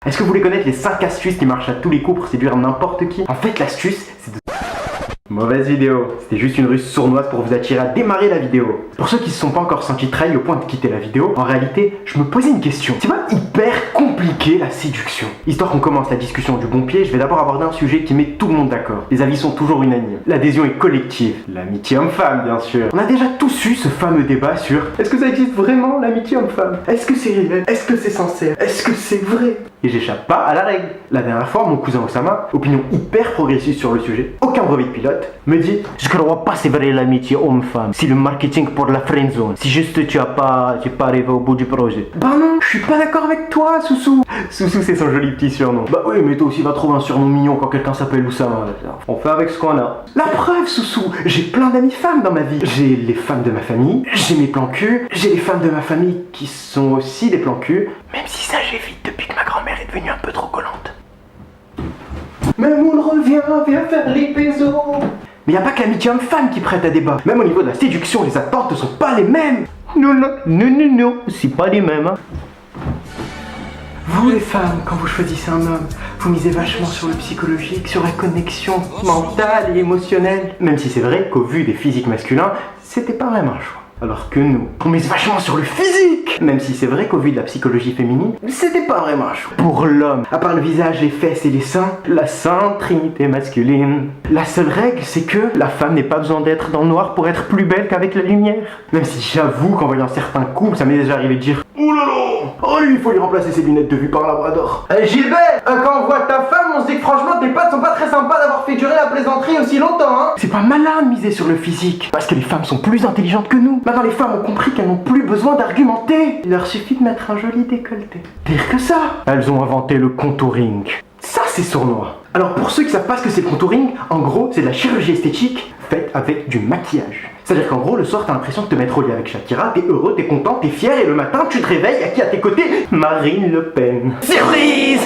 Est-ce que vous voulez connaître les 5 astuces qui marchent à tous les coups pour séduire n'importe qui? En fait, l'astuce, c'est de... Mauvaise vidéo, c'était juste une ruse sournoise pour vous attirer à démarrer la vidéo. Pour ceux qui se sont pas encore sentis trahis au point de quitter la vidéo, en réalité, je me posais une question. C'est pas hyper compliqué la séduction. Histoire qu'on commence la discussion du bon pied, je vais d'abord aborder un sujet qui met tout le monde d'accord. Les avis sont toujours unanimes. L'adhésion est collective. L'amitié homme-femme, bien sûr. On a déjà tous eu ce fameux débat sur est-ce que ça existe vraiment l'amitié homme-femme? Est-ce que c'est réel? Est-ce que c'est sincère? Est-ce que c'est vrai? Et j'échappe pas à la règle. La dernière fois, mon cousin Osama, opinion hyper progressiste sur le sujet, aucun brevet de pilote, me dit je crois pas c'est vrai l'amitié homme-femme. C'est le marketing pour la friendzone. Si juste tu as pas arrivé au bout du projet. Bah non, je suis pas d'accord avec toi, Soussou. Soussou, c'est son joli petit surnom. Bah oui, mais toi aussi va trouver un surnom mignon quand quelqu'un s'appelle Oussama. On fait avec ce qu'on a. La preuve, Soussou, j'ai plein d'amis femmes dans ma vie. J'ai les femmes de ma famille, j'ai mes plans cul, j'ai les femmes de ma famille qui sont aussi des plans cul, même si ça j'évite depuis que ma grand-mère est devenue un peu trop collante. Même on revient, viens faire les pésos. Mais y a pas que l'amitié homme-femme qui prête à débat. Même au niveau de la séduction, les attentes ne sont pas les mêmes. Non, c'est pas les mêmes. Hein. Vous les femmes, quand vous choisissez un homme, vous misez vachement sur le psychologique, sur la connexion mentale et émotionnelle. Même si c'est vrai qu'au vu des physiques masculins, c'était pas vraiment un choix. Alors que nous, on mise vachement sur le physique. Même si c'est vrai qu'au vu de la psychologie féminine, c'était pas vraiment un choix. Pour l'homme, à part le visage, les fesses et les seins, la sainte trinité masculine. La seule règle, c'est que la femme n'est pas besoin d'être dans le noir pour être plus belle qu'avec la lumière. Même si j'avoue qu'en voyant certains couples, ça m'est déjà arrivé de dire ouh là là, oh lui, il faut lui remplacer ses lunettes de vue par un labrador. Gilbert, quand on voit ta femme, on se dit que franchement tes pattes sont pas très sympas d'avoir fait durer la plaisanterie aussi longtemps, hein. C'est pas malin de miser sur le physique, parce que les femmes sont plus intelligentes que nous. Maintenant les femmes ont compris qu'elles n'ont plus besoin d'argumenter. Il leur suffit de mettre un joli décolleté. Pire que ça, elles ont inventé le contouring. Ça c'est sournois. Alors pour ceux qui savent pas ce que c'est le contouring, en gros c'est de la chirurgie esthétique faite avec du maquillage. C'est-à-dire qu'en gros, le soir, t'as l'impression de te mettre au lit avec Shakira, t'es heureux, t'es content, t'es fier, et le matin, tu te réveilles, à qui à tes côtés? Marine Le Pen. Surprise.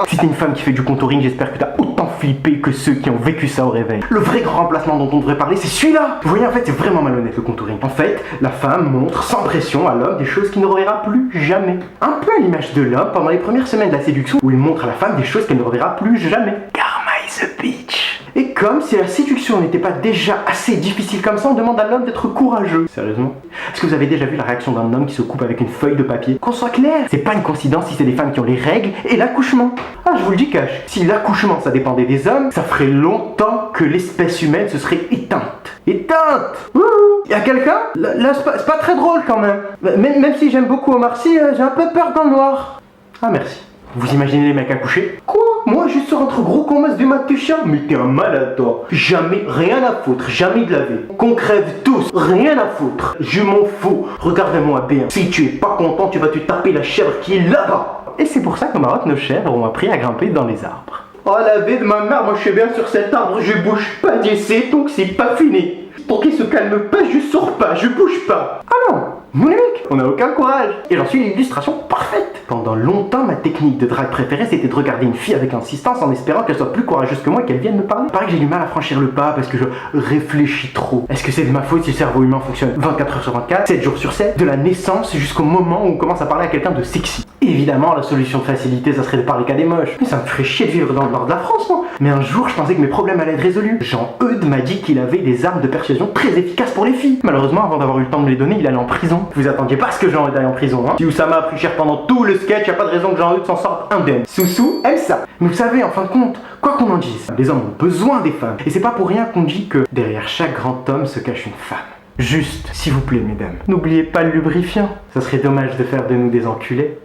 Si t'es une femme qui fait du contouring, j'espère que t'as autant flippé que ceux qui ont vécu ça au réveil. Le vrai grand remplacement dont on devrait parler, c'est celui-là. Vous voyez, en fait, c'est vraiment malhonnête le contouring. En fait, la femme montre sans pression à l'homme des choses qu'il ne reverra plus jamais. Un peu à l'image de l'homme pendant les premières semaines de la séduction, où il montre à la femme des choses qu'elle ne reverra plus jamais. Karma is a bitch. Et comme si la séduction n'était pas déjà assez difficile comme ça, on demande à l'homme d'être courageux. Sérieusement? Est-ce que vous avez déjà vu la réaction d'un homme qui se coupe avec une feuille de papier? Qu'on soit clair, c'est pas une coïncidence si c'est des femmes qui ont les règles et l'accouchement. Ah, je vous le dis cash, si l'accouchement ça dépendait des hommes, ça ferait longtemps que l'espèce humaine se serait éteinte. Éteinte! Wouhou! Y'a quelqu'un? Là c'est pas très drôle quand même. Même si j'aime beaucoup Omar Sy, j'ai un peu peur dans le noir. Ah merci. Vous imaginez les mecs accouchés? Quoi? Moi, juste sur entre gros qu'on masse du matuchin? Mais t'es un malade, toi. Jamais rien à foutre, jamais de laver. Qu'on crève tous, rien à foutre. Je m'en fous. Regarde-moi bien. Si tu es pas content, tu vas te taper la chèvre qui est là-bas. Et c'est pour ça qu'au Maroc, nos chèvres ont appris à grimper dans les arbres. Oh la vie de ma mère, moi je suis bien sur cet arbre, je bouge pas d'essai, donc c'est pas fini. Pour qu'il se calme pas, je sors pas, je bouge pas. Ah non, mon mec, on a aucun courage. Et j'en suis une illustration parfaite. Pendant longtemps, ma technique de drague préférée, c'était de regarder une fille avec insistance en espérant qu'elle soit plus courageuse que moi et qu'elle vienne me parler. Pareil que j'ai du mal à franchir le pas parce que je réfléchis trop. Est-ce que c'est de ma faute si le cerveau humain fonctionne 24 heures sur 24, 7 jours sur 7, de la naissance jusqu'au moment où on commence à parler à quelqu'un de sexy? Évidemment, la solution de facilité, ça serait de parler qu'à des moches. Mais ça me ferait chier de vivre dans le nord de la France, moi. Mais un jour, je pensais que mes problèmes allaient être résolus. Jean-Eudes m'a dit qu'il avait des armes de persuasion très efficaces pour les filles. Malheureusement, avant d'avoir eu le temps de me les donner, il allait en prison. Vous attendiez pas à ce que Jean-Eudes aille en prison, hein? Si Oussama a pris cher pendant tout le sketch, y a pas de raison que Jean-Eudes s'en sorte indemne. Soussou aime ça. Mais vous savez, en fin de compte, quoi qu'on en dise, les hommes ont besoin des femmes. Et c'est pas pour rien qu'on dit que derrière chaque grand homme se cache une femme. Juste, s'il vous plaît, mesdames, n'oubliez pas le lubrifiant. Ça serait dommage de faire de nous des enculés.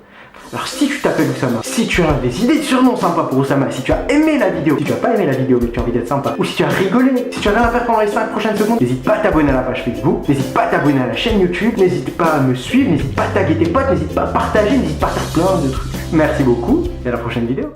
Alors si tu t'appelles Oussama, si tu as des idées de surnoms sympas pour Oussama, si tu as aimé la vidéo, si tu as pas aimé la vidéo mais que tu as envie d'être sympa, ou si tu as rigolé, si tu as rien à faire pendant les 5 prochaines secondes, n'hésite pas à t'abonner à la page Facebook, n'hésite pas à t'abonner à la chaîne YouTube, n'hésite pas à me suivre, n'hésite pas à taguer tes potes, n'hésite pas à partager, n'hésite pas à faire plein de trucs. Merci beaucoup et à la prochaine vidéo.